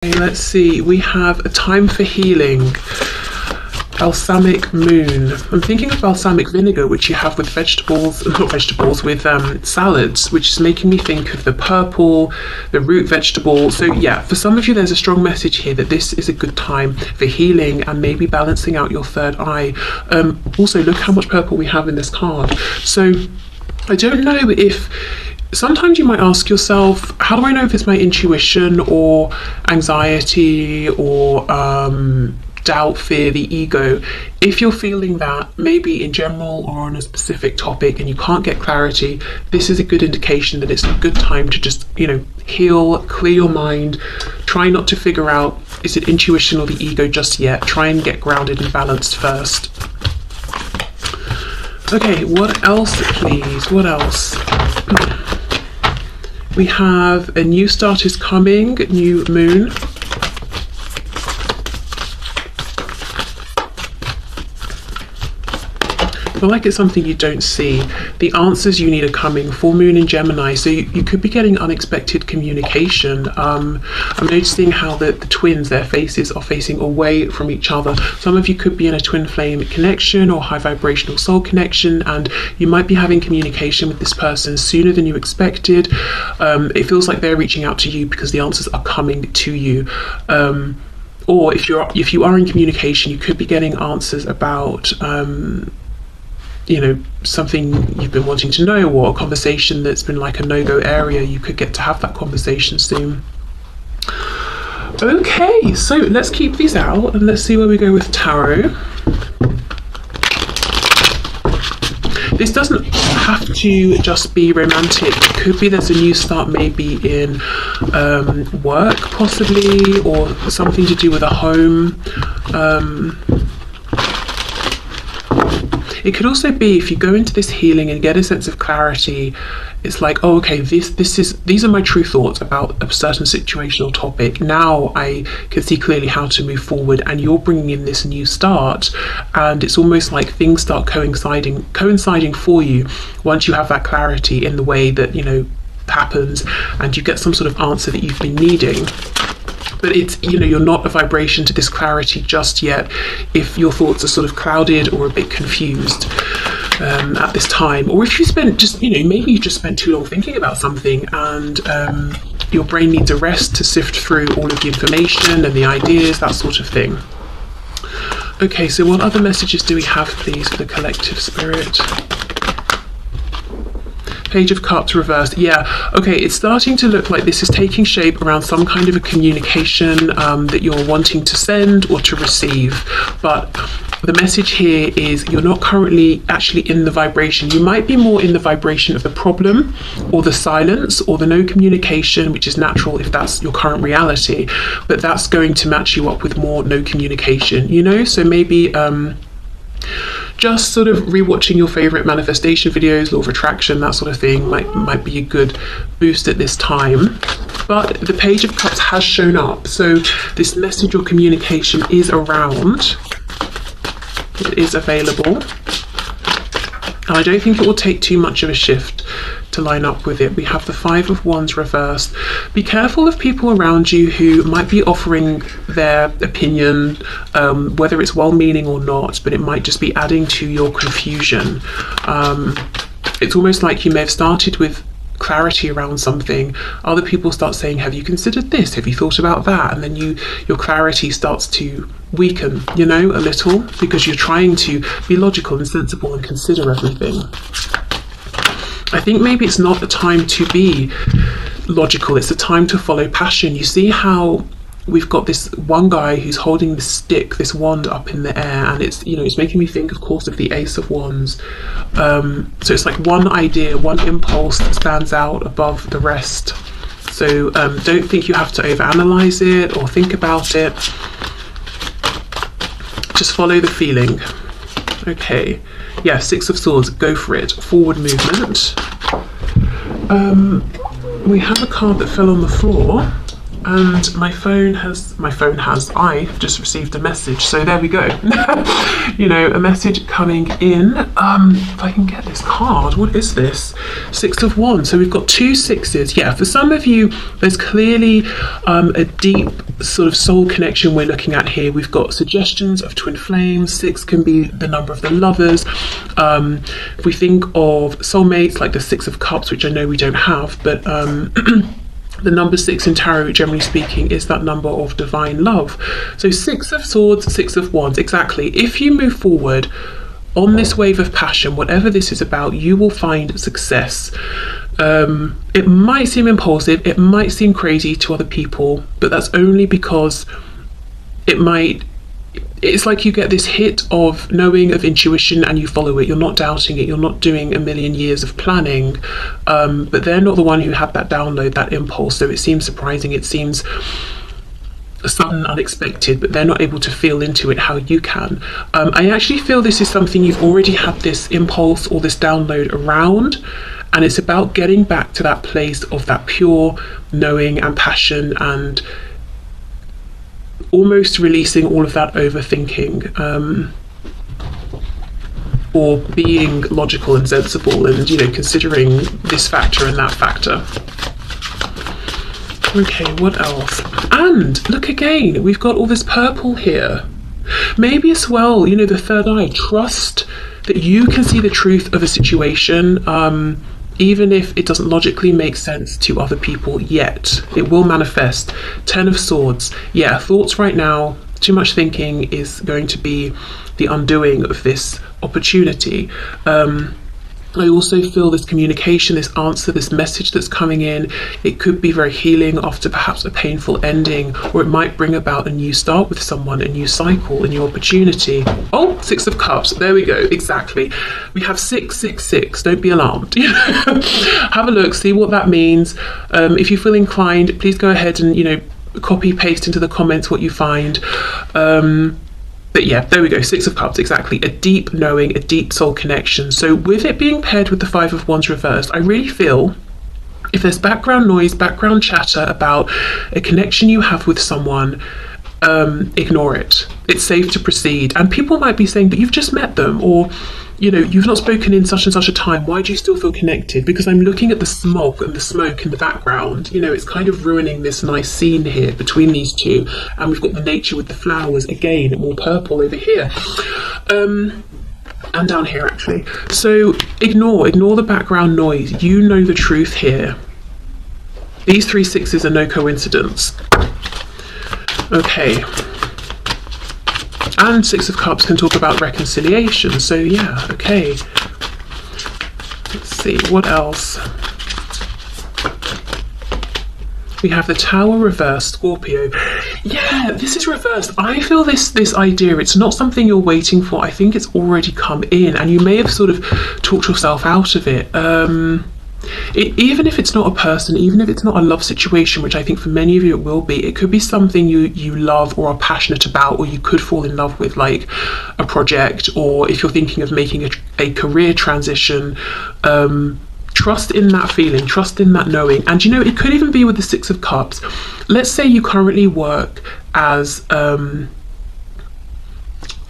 Let's see, we have a time for healing. Balsamic moon. I'm thinking of balsamic vinegar, which you have with with salads, which is making me think of the purple, the root vegetable. So yeah, for some of you, there's a strong message here that this is a good time for healing and maybe balancing out your third eye. Also, look how much purple we have in this card. So I don't know if sometimes you might ask yourself, how do I know if it's my intuition or anxiety or doubt, fear, the ego? If you're feeling that, maybe in general or on a specific topic, and you can't get clarity, this is a good indication that it's a good time to just, heal, clear your mind. Try not to figure out, is it intuition or the ego just yet? Try and get grounded and balanced first. Okay, what else, please? What else? We have a new start is coming, new moon. I feel like it's something you don't see. The answers you need are coming. Full moon in Gemini, so you could be getting unexpected communication. I'm noticing how the twins, their faces are facing away from each other. Some of you could be in a twin flame connection or high vibrational soul connection, and you might be having communication with this person sooner than you expected. It feels like they're reaching out to you because the answers are coming to you. Or if you are in communication, you could be getting answers about something you've been wanting to know, or a conversation that's been like a no-go area. You could get to have that conversation soon. Okay, so let's keep these out and let's see where we go with tarot. This doesn't have to just be romantic. It could be there's a new start, maybe in work possibly, or something to do with a home. It could also be, if you go into this healing and get a sense of clarity, it's like, oh, okay, these are my true thoughts about a certain situation or topic. Now I can see clearly how to move forward, and you're bringing in this new start, and it's almost like things start coinciding for you once you have that clarity in the way that happens, and you get some sort of answer that you've been needing. But it's, you're not a vibration to this clarity just yet if your thoughts are sort of clouded or a bit confused at this time. Or if you spent maybe you just spent too long thinking about something, and your brain needs a rest to sift through all of the information and the ideas, that sort of thing. Okay, so what other messages do we have, please, for the collective spirit? Page of Cups reversed. Yeah, okay, it's starting to look like this is taking shape around some kind of a communication that you're wanting to send or to receive. But the message here is you're not currently actually in the vibration. You might be more in the vibration of the problem or the silence or the no communication, which is natural if that's your current reality, but that's going to match you up with more no communication, so maybe just sort of rewatching your favorite manifestation videos, law of attraction, that sort of thing might be a good boost at this time. But the Page of Cups has shown up, so this message or communication is around. It is available, and I don't think it will take too much of a shift to line up with it. We have the Five of Wands reversed. Be careful of people around you who might be offering their opinion, whether it's well-meaning or not, but it might just be adding to your confusion. It's almost like you may have started with clarity around something. Other people start saying, have you considered this? Have you thought about that? And then your clarity starts to weaken, a little, because you're trying to be logical and sensible and consider everything. I think maybe it's not the time to be logical, it's the time to follow passion. You see how we've got this one guy who's holding this stick, this wand up in the air, and it's it's making me think, of course, of the Ace of Wands. So it's like one idea, one impulse that stands out above the rest. So don't think you have to overanalyze it or think about it. Just follow the feeling. Okay, yeah, Six of Swords, go for it. Forward movement. We have a card that fell on the floor. And I just received a message, so there we go. You know, a message coming in. If I can get this card, what is this? Six of Wands. So we've got 2 sixes. Yeah, for some of you, there's clearly a deep sort of soul connection we're looking at here. We've got suggestions of twin flames. 6 can be the number of the lovers. If we think of soulmates, like the 6 of Cups, which I know we don't have, but the number 6 in tarot, generally speaking, is that number of divine love. So 6 of Swords, 6 of Wands, exactly. If you move forward on this wave of passion, whatever this is about, you will find success. It might seem impulsive, it might seem crazy to other people, but that's only because it's like you get this hit of knowing, of intuition, and you follow it. You're not doubting it. You're not doing a million years of planning. But they're not the one who had that download, that impulse. So it seems surprising. It seems sudden, unexpected, but they're not able to feel into it how you can. I actually feel this is something you've already had this impulse or this download around. And it's about getting back to that place of that pure knowing and passion, and almost releasing all of that overthinking, or being logical and sensible, and, you know, considering this factor and that factor. Okay, what else? And look again, we've got all this purple here. Maybe as well, you know, the third eye. Trust that you can see the truth of a situation, even if it doesn't logically make sense to other people yet. It will manifest. 10 of Swords. Yeah, thoughts right now, too much thinking is going to be the undoing of this opportunity. I also feel this communication, this answer, this message that's coming in, it could be very healing after perhaps a painful ending, or it might bring about a new start with someone, a new cycle, a new opportunity. Oh, 6 of Cups, there we go, exactly. We have 666, don't be alarmed. Have a look, see what that means. If you feel inclined, please go ahead and, you know, copy, paste into the comments what you find. But yeah, there we go, 6 of Cups, exactly. A deep knowing, a deep soul connection. So with it being paired with the 5 of Wands reversed, I really feel if there's background noise, background chatter about a connection you have with someone, ignore it. It's safe to proceed. And people might be saying, but you've just met them, or, you know, you've not spoken in such and such a time. Why do you still feel connected? Because I'm looking at the smog and the smoke in the background. You know, it's kind of ruining this nice scene here between these two. And we've got the nature with the flowers, again, more purple over here. And down here, actually. So ignore the background noise. You know the truth here. These 3 sixes are no coincidence. Okay. And 6 of Cups can talk about reconciliation. So yeah, okay. Let's see, what else? We have the Tower reversed, Scorpio. Yeah, this is reversed. I feel this idea, it's not something you're waiting for. I think it's already come in, and you may have sort of talked yourself out of it. Even if it's not a person, even if it's not a love situation, which I think for many of you it will be, it could be something you love or are passionate about, or you could fall in love with, like a project, or if you're thinking of making a career transition. Trust in that feeling, trust in that knowing. And you know, it could even be with the 6 of Cups. Let's say you currently work as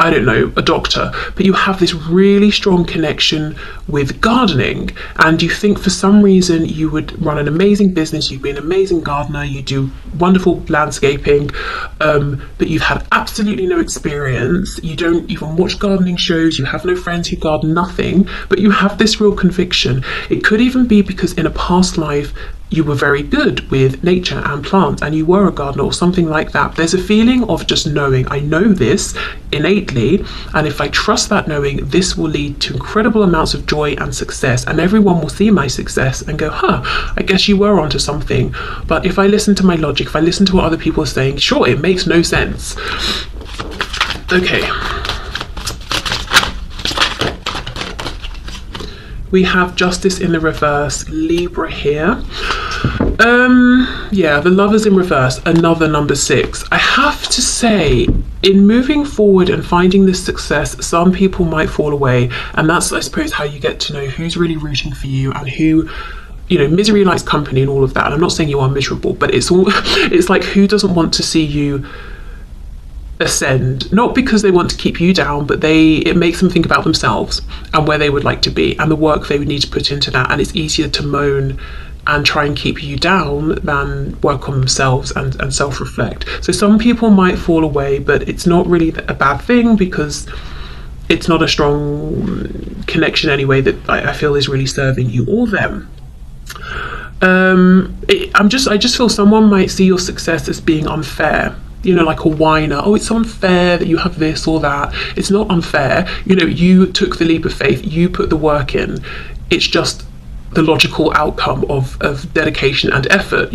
I don't know, a doctor, but you have this really strong connection with gardening, and you think for some reason you would run an amazing business, you'd be an amazing gardener, you do wonderful landscaping, but you've had absolutely no experience, you don't even watch gardening shows, you have no friends who garden, nothing, but you have this real conviction. It could even be because in a past life you were very good with nature and plants, and you were a gardener or something like that. There's a feeling of just knowing, I know this innately, and if I trust that knowing, this will lead to incredible amounts of joy and success, and everyone will see my success and go, I guess you were onto something. But if I listen to my logic, if I listen to what other people are saying, sure, it makes no sense. Okay. We have Justice in the reverse, Libra here. Yeah, the Lovers in reverse, another number 6. I have to say, in moving forward and finding this success, some people might fall away, and that's, I suppose, how you get to know who's really rooting for you and who misery likes company and all of that. And I'm not saying you are miserable, but it's like, who doesn't want to see you ascend? Not because they want to keep you down, but it makes them think about themselves and where they would like to be and the work they would need to put into that. And it's easier to moan and try and keep you down than work on themselves and self-reflect. So some people might fall away, but it's not really a bad thing, because it's not a strong connection anyway that I feel is really serving you or them. I just feel someone might see your success as being unfair, like a whiner. Oh, it's unfair that you have this or that. It's not unfair. You took the leap of faith, you put the work in. It's just the logical outcome of dedication and effort,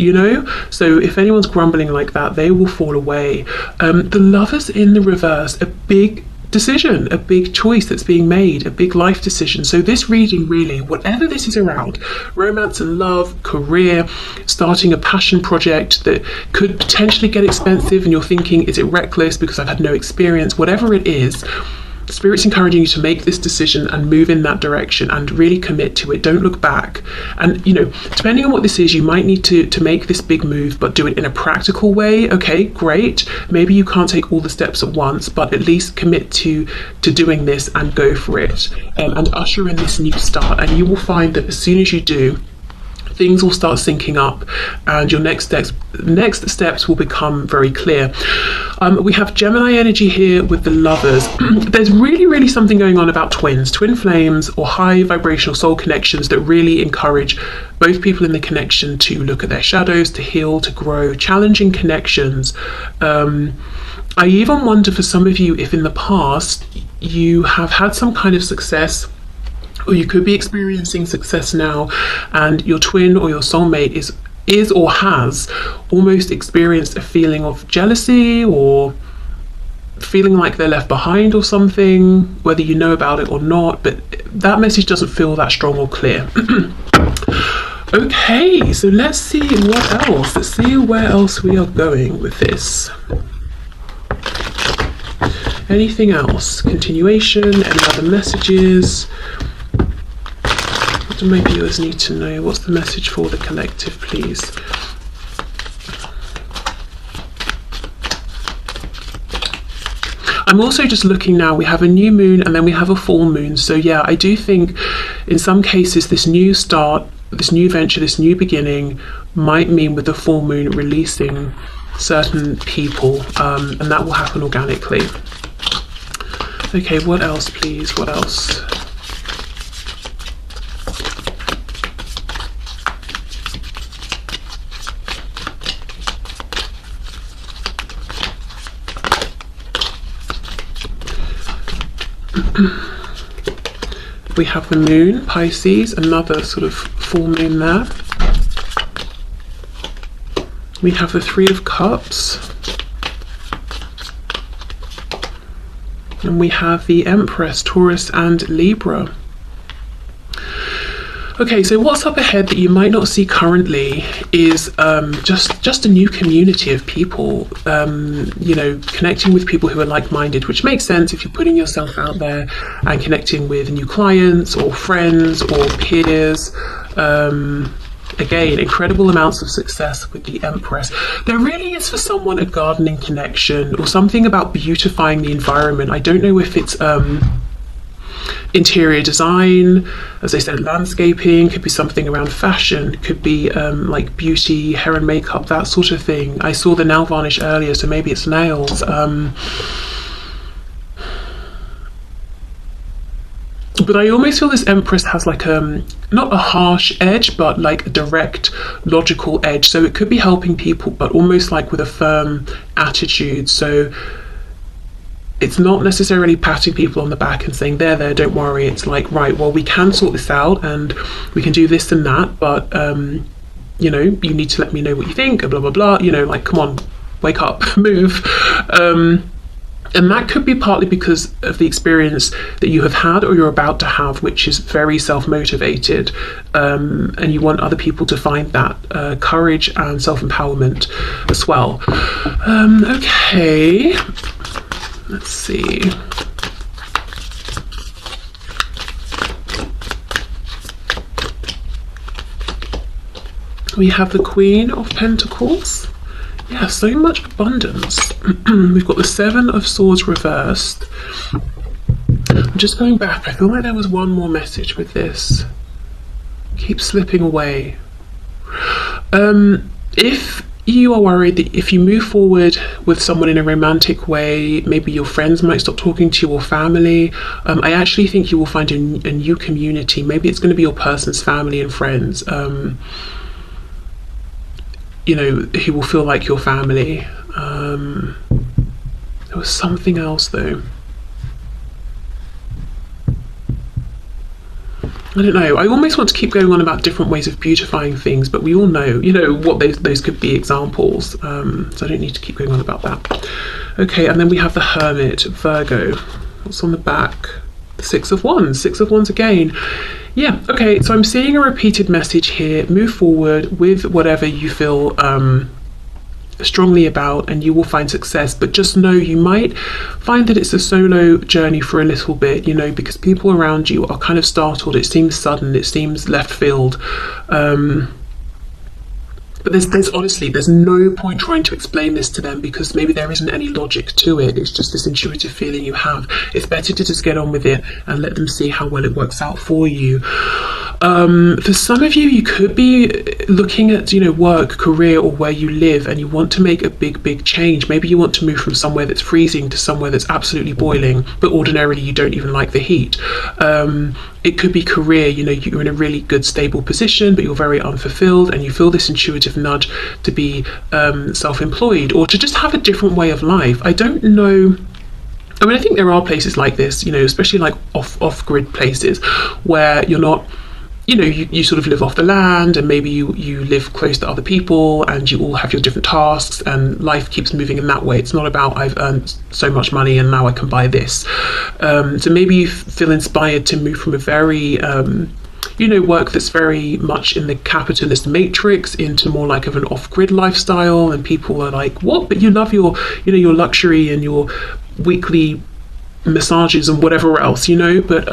So if anyone's grumbling like that, they will fall away. The Lovers in the reverse, a big decision, a big choice that's being made, a big life decision. So this reading, really, whatever this is around, romance and love, career, starting a passion project that could potentially get expensive and you're thinking, is it reckless because I've had no experience? Whatever it is, Spirit's encouraging you to make this decision and move in that direction and really commit to it. Don't look back. And, depending on what this is, you might need to make this big move, but do it in a practical way. Okay, great. Maybe you can't take all the steps at once, but at least commit to doing this and go for it, and usher in this new start. And you will find that as soon as you do, things will start syncing up and your next steps will become very clear. We have Gemini energy here with the Lovers. There's really something going on about twin flames or high vibrational soul connections that really encourage both people in the connection to look at their shadows, to heal, to grow, challenging connections. I even wonder for some of you if in the past you have had some kind of success, or you could be experiencing success now, and your twin or your soulmate is or has almost experienced a feeling of jealousy or feeling like they're left behind or something, whether you know about it or not, but that message doesn't feel that strong or clear. Okay, so let's see what else. Let's see where else we are going with this. Anything else? Continuation? Any other messages? What do my viewers need to know? What's the message for the collective, please? I'm also just looking now, we have a new moon and then we have a full moon. So yeah, I do think in some cases this new start, this new venture, this new beginning might mean with the full moon releasing certain people, and that will happen organically. Okay, what else, please? What else? We have the moon, Pisces, another sort of full moon there. We have the Three of Cups. And we have the Empress, Taurus and Libra. Okay, so what's up ahead that you might not see currently is just a new community of people, connecting with people who are like-minded, which makes sense if you're putting yourself out there and connecting with new clients or friends or peers. Again, incredible amounts of success with the Empress. There really is for someone a gardening connection or something about beautifying the environment. I don't know if it's interior design, as I said, landscaping, could be something around fashion, could be like beauty, hair and makeup, that sort of thing. I saw the nail varnish earlier, so maybe it's nails. But I almost feel this Empress has like not a harsh edge, but like a direct, logical edge. So it could be helping people, but almost like with a firm attitude. So it's not necessarily patting people on the back and saying, there, don't worry. It's like, right, well, we can sort this out and we can do this and that, but, you need to let me know what you think, blah, blah, blah, like, come on, wake up, move. And that could be partly because of the experience that you have had or you're about to have, which is very self-motivated, and you want other people to find that courage and self-empowerment as well. Okay, let's see. We have the Queen of Pentacles. Yeah, so much abundance. We've got the Seven of Swords reversed. I'm just going back. I feel like there was one more message with this. Keep slipping away. If you are worried that if you move forward with someone in a romantic way, maybe your friends might stop talking to you, or family, I actually think you will find a new community. Maybe it's going to be your person's family and friends, you know, who will feel like your family. There was something else though. I don't know, I almost want to keep going on about different ways of beautifying things, but we all know, you know, what those could be examples, so I don't need to keep going on about that. Okay, and then we have the Hermit, Virgo. What's on the back? The Six of Wands again. Yeah, okay, so I'm seeing a repeated message here. Move forward with whatever you feel strongly about, and you will find success, but just know you might find that it's a solo journey for a little bit, you know, because people around you are kind of startled. It seems sudden, it seems left field, but there's honestly, there's no point trying to explain this to them, because maybe there isn't any logic to it. It's just this intuitive feeling you have. It's better to just get on with it and let them see how well it works out for you. For some of you, you could be looking at, you know, work, career, or where you live, and you want to make a big change. Maybe you want to move from somewhere that's freezing to somewhere that's absolutely boiling, but ordinarily you don't even like the heat. It could be career, you know, you're in a really good stable position, but you're very unfulfilled, and you feel this intuitive nudge to be self-employed, or to just have a different way of life. I don't know. I mean, I think there are places like this, you know, especially like off-grid places where you're not, you know, you sort of live off the land, and maybe you live close to other people, and you all have your different tasks, and life keeps moving in that way. It's not about I've earned so much money and now I can buy this. So maybe you feel inspired to move from a very you know, work that's very much in the capitalist matrix into more like of an off-grid lifestyle, and people are like, what? But you love your, you know, your luxury and your weekly massages and whatever else, you know, but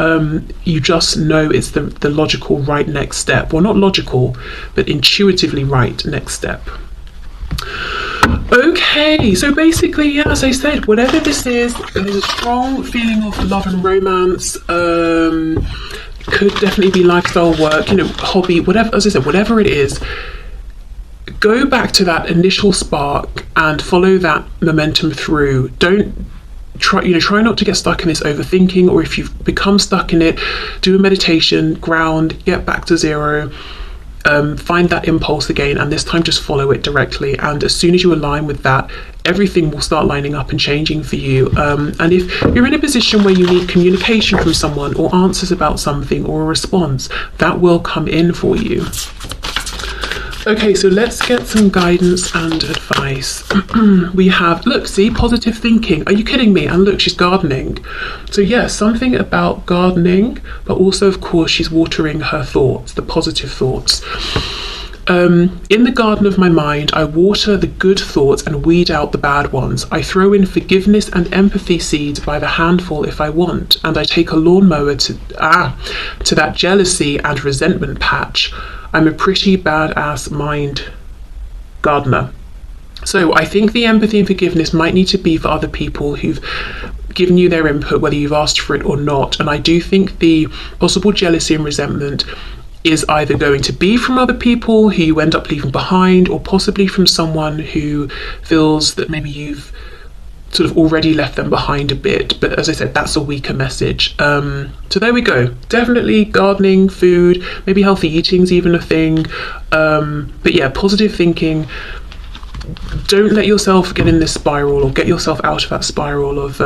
you just know it's the logical right next step. Well, not logical, but intuitively right next step. Okay, so basically, yeah, as I said, whatever this is, there's a strong feeling of love and romance. Could definitely be lifestyle, work, you know, hobby, whatever. As I said, whatever it is, go back to that initial spark and follow that momentum through. Don't try not to get stuck in this overthinking, or if you've become stuck in it, do a meditation, ground, get back to zero, find that impulse again, and this time just follow it directly. And as soon as you align with that, everything will start lining up and changing for you. And if you're in a position where you need communication from someone, or answers about something, or a response, that will come in for you. Okay, so let's get some guidance and advice. We have, look, see, positive thinking. Are you kidding me? And look, she's gardening. So yeah, something about gardening, but also, of course, she's watering her thoughts, the positive thoughts. In the garden of my mind, I water the good thoughts and weed out the bad ones. I throw in forgiveness and empathy seeds by the handful if I want, and I take a lawnmower to that jealousy and resentment patch. I'm a pretty badass mind gardener. So I think the empathy and forgiveness might need to be for other people who've given you their input, whether you've asked for it or not. And I do think the possible jealousy and resentment is either going to be from other people who you end up leaving behind, or possibly from someone who feels that maybe you've sort of already left them behind a bit. But as I said, that's a weaker message. So there we go. Definitely gardening, food, maybe healthy eating's even a thing. But yeah, positive thinking. Don't let yourself get in this spiral, or get yourself out of that spiral of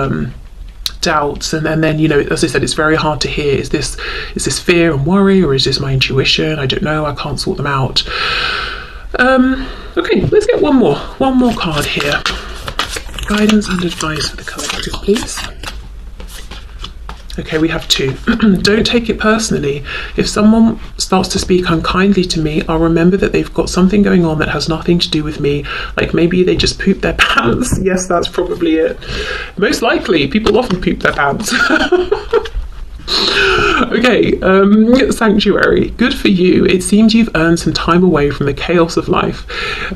doubts, and then, you know, as I said, it's very hard to hear, is this fear and worry, or is this my intuition? I don't know, I can't sort them out. Okay, let's get one more card here. Guidance and advice for the collective, please. Okay, we have two. Don't take it personally. If someone starts to speak unkindly to me, I'll remember that they've got something going on that has nothing to do with me. Like maybe they just pooped their pants. Yes, that's probably it. Most likely, people often poop their pants. Okay, Sanctuary. Good for you. It seems you've earned some time away from the chaos of life.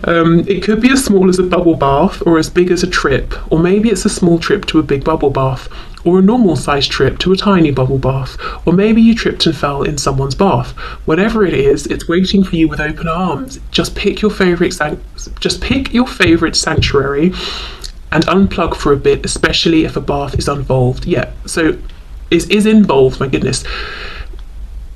It could be as small as a bubble bath or as big as a trip, or maybe it's a small trip to a big bubble bath, or a normal sized trip to a tiny bubble bath, or maybe you tripped and fell in someone's bath. Whatever it is, it's waiting for you with open arms. Just pick your favorite sanctuary and unplug for a bit, especially if a bath is involved. Yeah, so is involved, my goodness.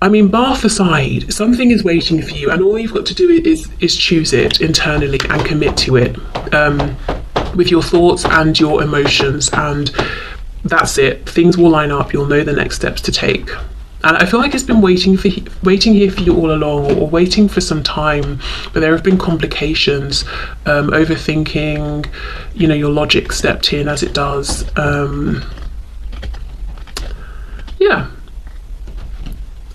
I mean, bath aside, something is waiting for you, and all you've got to do is choose it internally and commit to it, with your thoughts and your emotions, and that's it. Things will line up. You'll know the next steps to take. And I feel like it's been waiting here for you all along, or waiting for some time, but there have been complications, overthinking, your logic stepped in as it does. Yeah.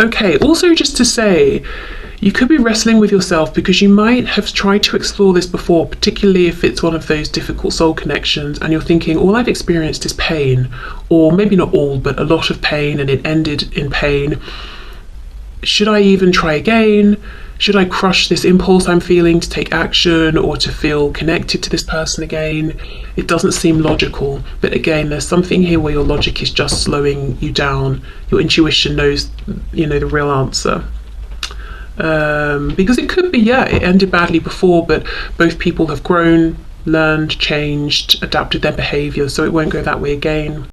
Okay, also just to say, you could be wrestling with yourself because you might have tried to explore this before, particularly if it's one of those difficult soul connections and you're thinking, all I've experienced is pain, or maybe not all, but a lot of pain, and it ended in pain. Should I even try again? Should I crush this impulse I'm feeling to take action or to feel connected to this person again? It doesn't seem logical, but again, there's something here where your logic is just slowing you down. Your intuition knows, the real answer. Because it could be, it ended badly before, but both people have grown, learned, changed, adapted their behaviour, so it won't go that way again.